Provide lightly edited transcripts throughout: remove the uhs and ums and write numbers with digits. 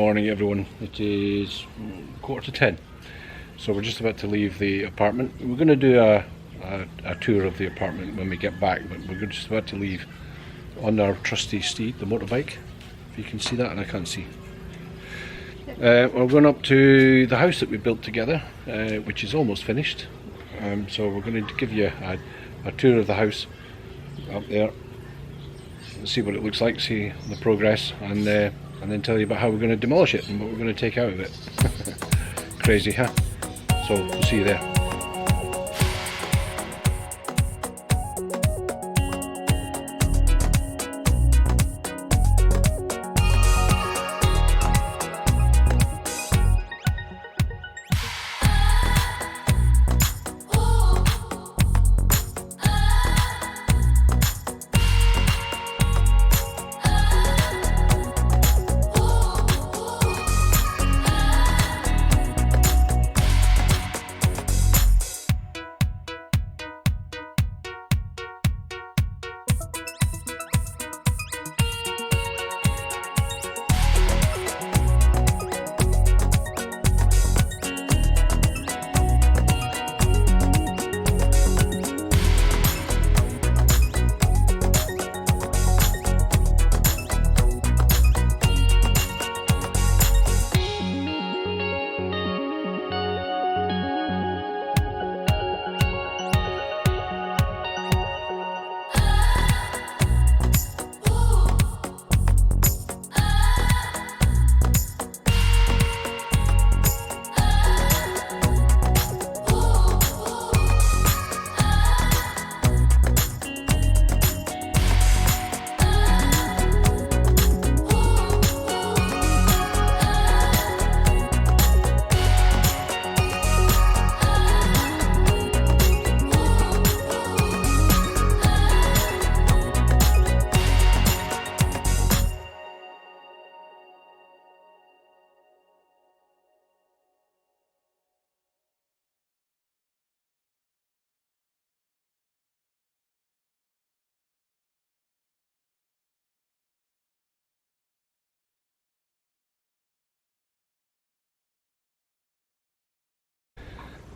morning everyone. It is 9:45, so we're just about to leave the apartment. We're going to do a tour of the apartment when we get back, but we're just about to leave on our trusty steed, the motorbike, if you can see that, and I can't see. We're going up to the house that we built together, which is almost finished, so we're going to give you a tour of the house up there, see what it looks like, see the progress, and then tell you about how we're going to demolish it and what we're going to take out of it. Crazy, huh? So we'll see you there.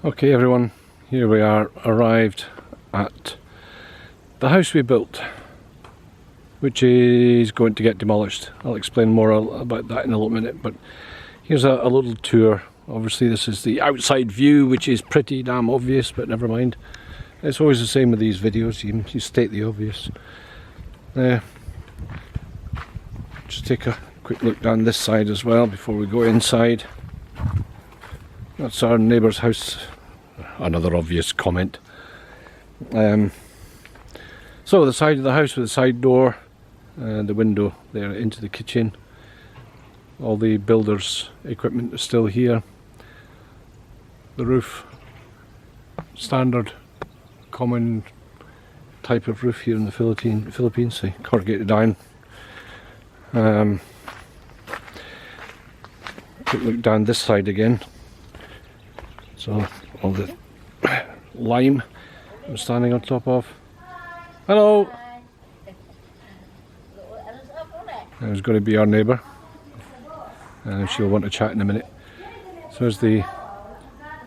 Okay everyone, here we are, arrived at the house we built, which is going to get demolished. I'll explain more about that in a little minute, but here's a little tour. Obviously this is the outside view, which is pretty damn obvious, but never mind. It's always the same with these videos, you state the obvious. Just take a quick look down this side as well before we go inside. That's our neighbour's house, another obvious comment. So the side of the house with the side door and the window there into the kitchen. All the builder's equipment is still here. The roof, standard common type of roof here in the Philippines, say corrugated iron. Quick look down this side again. So all the lime I'm standing on top of. Hello! There's going to be our neighbour. She'll want to chat in a minute. So there's the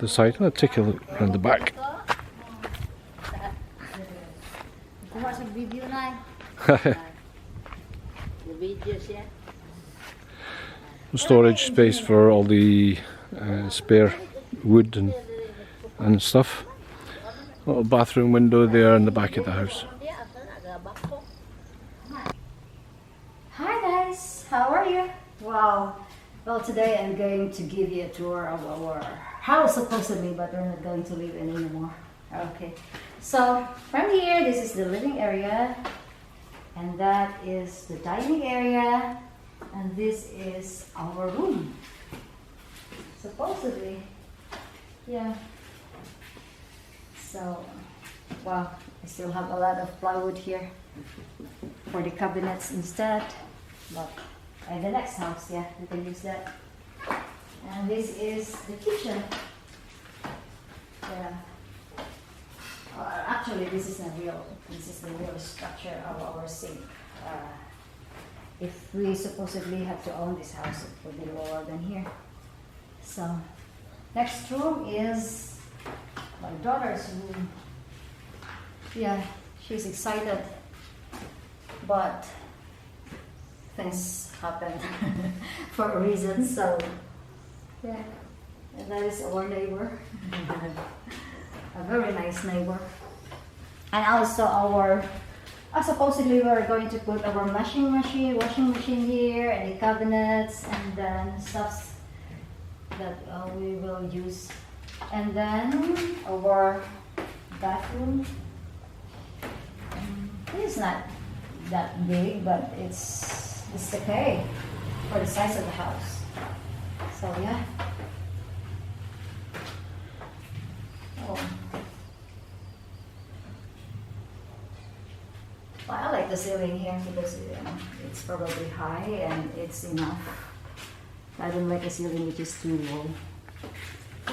side. I'll take a look around the back. Storage space for all the spare wood and stuff. Little bathroom window there in the back of the house. Hi guys, how are you? Wow. Well, today I'm going to give you a tour of our house supposedly, but we're not going to live in anymore. Okay. So from here, this is the living area, and that is the dining area, and this is our room. Supposedly. Yeah. So, wow, I still have a lot of plywood here for the cabinets instead. But in the next house, yeah, we can use that. And this is the kitchen. Yeah. Actually, this is the real structure of our sink. if we supposedly have to own this house, it will be lower than here. So next room is my daughter's room. Yeah, she's excited, but things happen for a reason. So yeah, and that is our neighbor. A very nice neighbor. And also our supposedly we're going to put our washing machine here, and the cabinets, and then stuffs that we will use. And then our bathroom. It's not that big, but it's okay for the size of the house. So yeah. Oh. Well, I like the ceiling here because it's probably high and it's enough. I don't like a ceiling which is too low.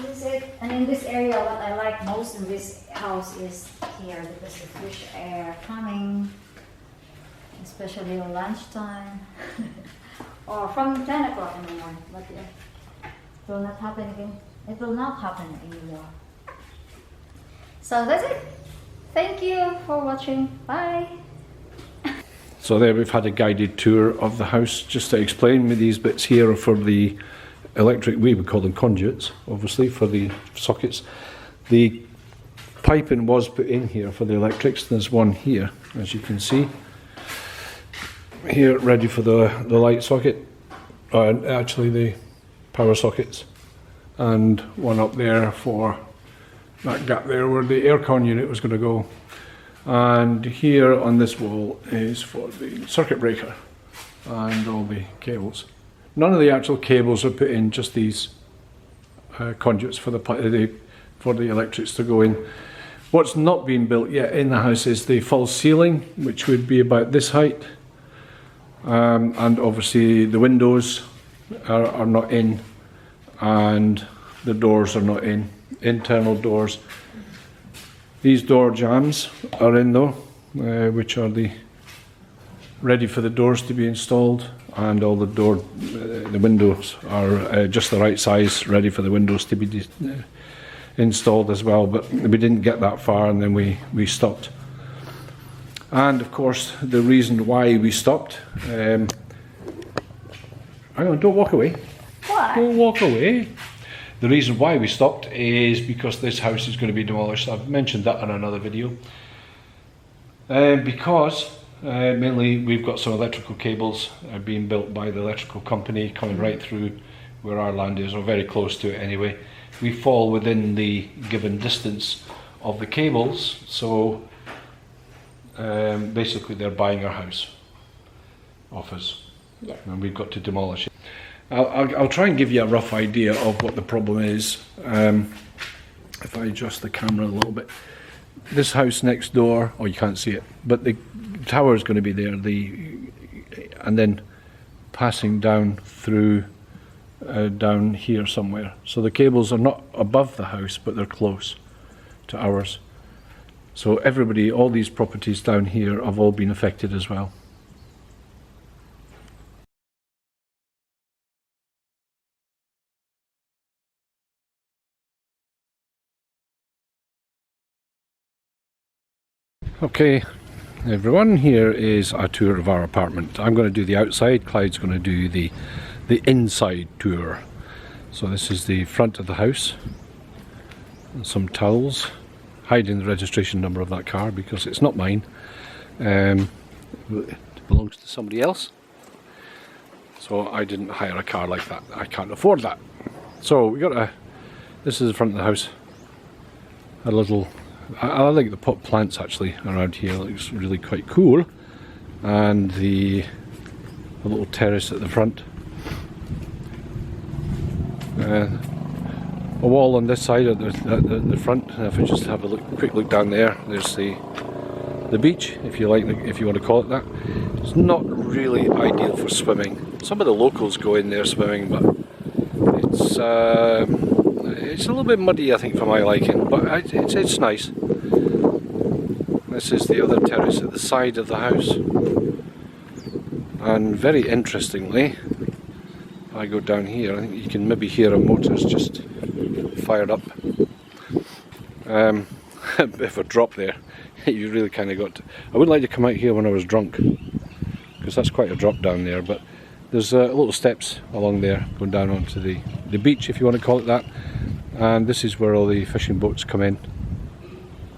This is it. And in this area, what I like most in this house is here, because the fresh air coming, especially on lunchtime or from 10 o'clock in the morning. But yeah, it will not happen again. It will not happen anymore. So that's it. Thank you for watching. Bye. So there we've had a guided tour of the house. Just to explain, these bits here are for the electric, we would call them conduits, obviously, for the sockets. The piping was put in here for the electrics. There's one here, as you can see. Here, ready for the light socket, actually the power sockets. And one up there for that gap there where the aircon unit was going to go. And here on this wall is for the circuit breaker and all the cables. None of the actual cables are put in, just these conduits for the electrics to go in. What's not been built yet in the house is the false ceiling, which would be about this height. And obviously the windows are not in, and the doors are not in, internal doors. These door jambs are in though, which are ready for the doors to be installed, and all the windows are just the right size, ready for the windows to be installed as well. But we didn't get that far, and then we stopped. And of course, the reason why we stopped. Hang on, don't walk away. What? Don't walk away. The reason why we stopped is because this house is going to be demolished. I've mentioned that in another video. Because mainly we've got some electrical cables being built by the electrical company coming right through where our land is, or very close to it anyway. We fall within the given distance of the cables, so basically they're buying our house off us. Yeah. And we've got to demolish it. I'll try and give you a rough idea of what the problem is. If I adjust the camera a little bit. This house next door, oh, you can't see it, but the tower is going to be there, and then passing down through down here somewhere. So the cables are not above the house, but they're close to ours. So everybody, all these properties down here have all been affected as well. Okay, everyone, here is a tour of our apartment. I'm going to do the outside, Clyde's going to do the inside tour. So this is the front of the house, and some towels, hiding the registration number of that car because it's not mine. It belongs to somebody else. So I didn't hire a car like that, I can't afford that. So we got this is the front of the house. A little, I like the pot plants actually around here, it looks really quite cool. And the little terrace at the front. A wall on this side at the front. And if I just have a quick look down there, there's the beach, if you want to call it that. It's not really ideal for swimming. Some of the locals go in there swimming, but it's a little bit muddy, I think, for my liking. But it's nice. This is the other terrace at the side of the house, And very interestingly, if I go down here, I think you can maybe hear a motor's just fired up. A bit of a drop there. You really kind of got to, I wouldn't like to come out here when I was drunk, because that's quite a drop down there, but there's little steps along there going down onto the beach, if you want to call it that. And this is where all the fishing boats come in,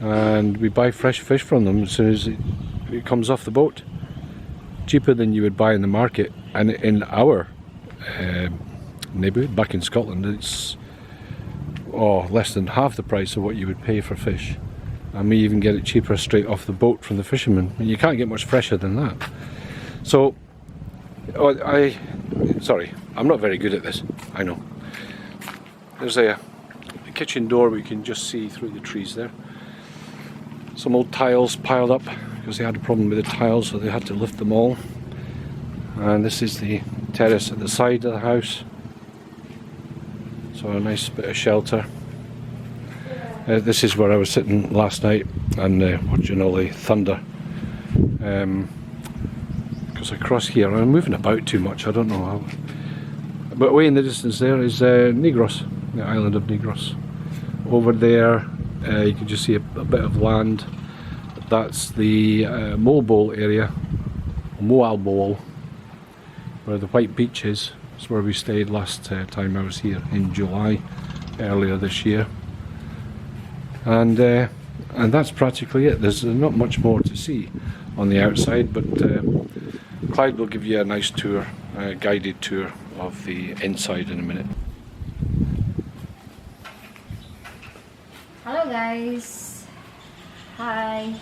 and we buy fresh fish from them as soon as it comes off the boat. Cheaper than you would buy in the market. And in our neighbourhood back in Scotland, it's less than half the price of what you would pay for fish, and we even get it cheaper straight off the boat from the fishermen. And you can't get much fresher than that. So sorry, I'm not very good at this, I know. There's a kitchen door we can just see through the trees there. Some old tiles piled up because they had a problem with the tiles, so they had to lift them all. And this is the terrace at the side of the house, so a nice bit of shelter. This is where I was sitting last night and watching all the thunder. Because across here, I'm moving about too much, I don't know how. But away in the distance there is Negros, the island of Negros. Over there you can just see a bit of land. That's the Moalboal area, Moalboal, where the white beach is. It's where we stayed last time I was here in July, earlier this year. And that's practically it. There's not much more to see on the outside, but Clyde will give you a nice tour, a guided tour of the inside in a minute. Hello guys, hi.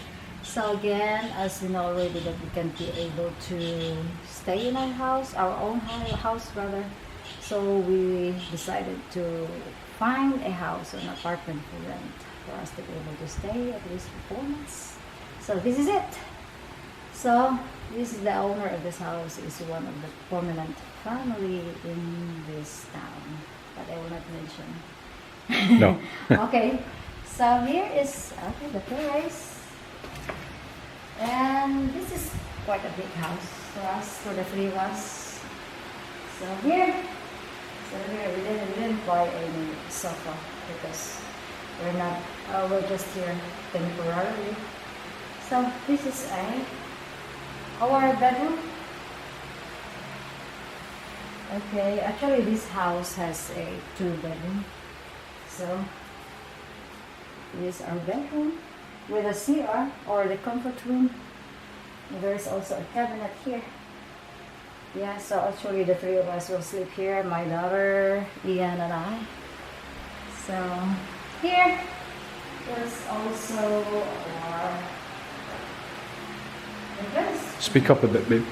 So again, as we know already that we can be able to stay in our house, our own house rather. So we decided to find a house, an apartment for rent, for us to be able to stay at least for 4 months. So this is it. So this is the owner of this house, is one of the prominent family in this town, but I will not mention. No. Okay, so here is the terrace, and this is quite a big house for us, for the three of us. So here we didn't buy any sofa because we're just here temporarily. So this is our bedroom. Okay, actually this house has a 2-bedroom. So this is our bedroom with a CR, or the comfort room. There is also a cabinet here. Yeah, so actually the three of us will sleep here, my daughter, Ian, and I. So here is also our Speak up a bit, babe.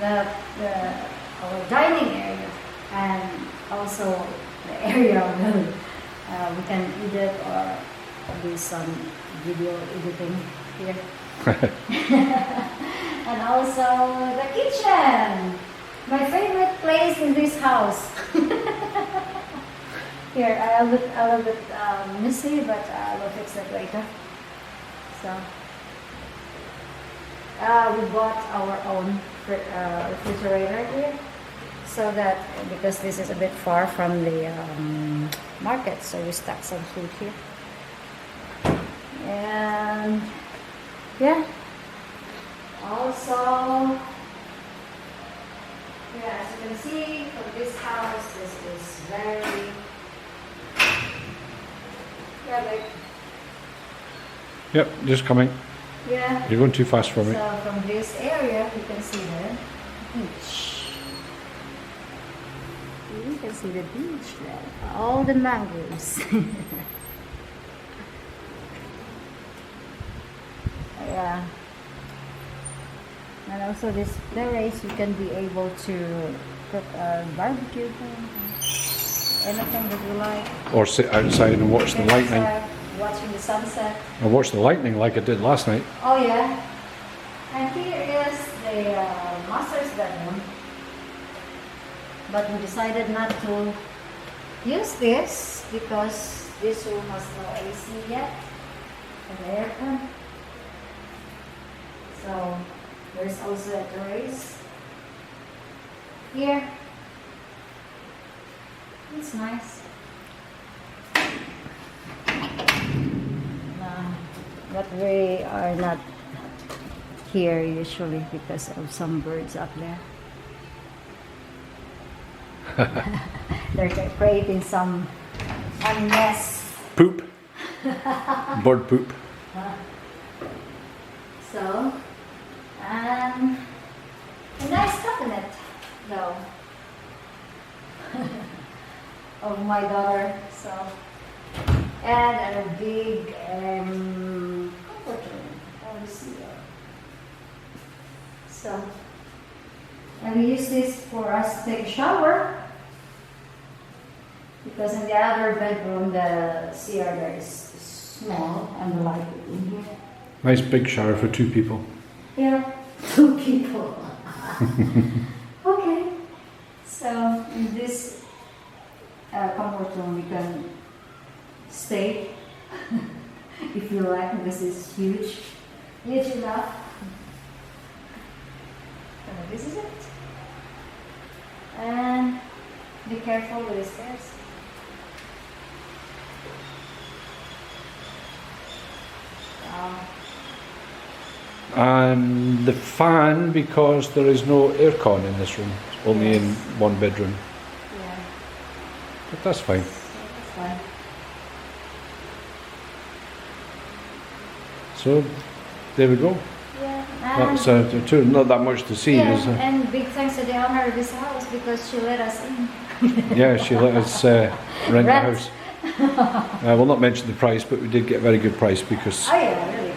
Our dining area, and also the area we can edit or do some video editing here. And also the kitchen, my favorite place in this house. Here, a little bit messy, but I will fix it later. So we bought our own refrigerator here, so that because this is a bit far from the market, so we stock some food here. And yeah, also, yeah, as you can see from this house, this is very, yeah, big. Yep, just coming. Yeah. You're going too fast for me. So from this area, you can see the beach. You can see the beach there. All the mangroves. Yeah. And also this terrace, you can be able to cook a barbecue, anything that you like. Or sit outside and watch the lightning. Watching the sunset. I watched the lightning like I did last night. Oh yeah. And here is the master's bedroom. But we decided not to use this because this room has no AC yet and aircon. So there's also a terrace Here. It's nice. But we are not here usually because of some birds up there. They're creating some mess. Poop. Bird poop. So, a nice cabinet though of my daughter. So, and a big comfort room. Oh, see. So, and we use this for us to take a shower because in the other bedroom the CR there is small and the light in here. Nice big shower for 2 people. Yeah, 2 people. Okay. So in this comfort room we can stay if you like, because it's huge enough. So this is it. And be careful with the stairs. And the fan, because there is no aircon in this room, it's only in one bedroom. Yeah. But that's fine. That's fine. So there we go. Yeah. That's the tour. Not that much to see, Yeah, is there? and big thanks to the owner of this house because she let us in. Yeah, she let us rent the Rent. house. We'll not mention the price, but we did get a very good price because Oh yeah, really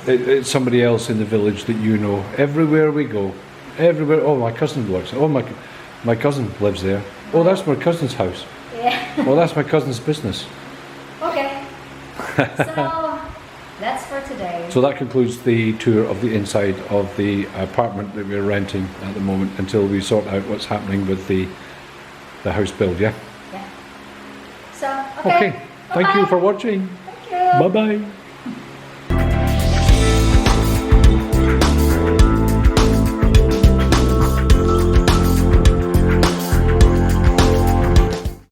good. it's somebody else in the village that you know. Everywhere we go, everywhere. Oh, my cousin works. Oh, my cousin lives there. Oh, that's my cousin's house. Yeah. Oh, that's my cousin's business. Okay. So that's for today. So that concludes the tour of the inside of the apartment that we're renting at the moment until we sort out what's happening with the house build, yeah? Yeah. So Okay. Thank you bye-bye. for watching. Thank you. Bye-bye.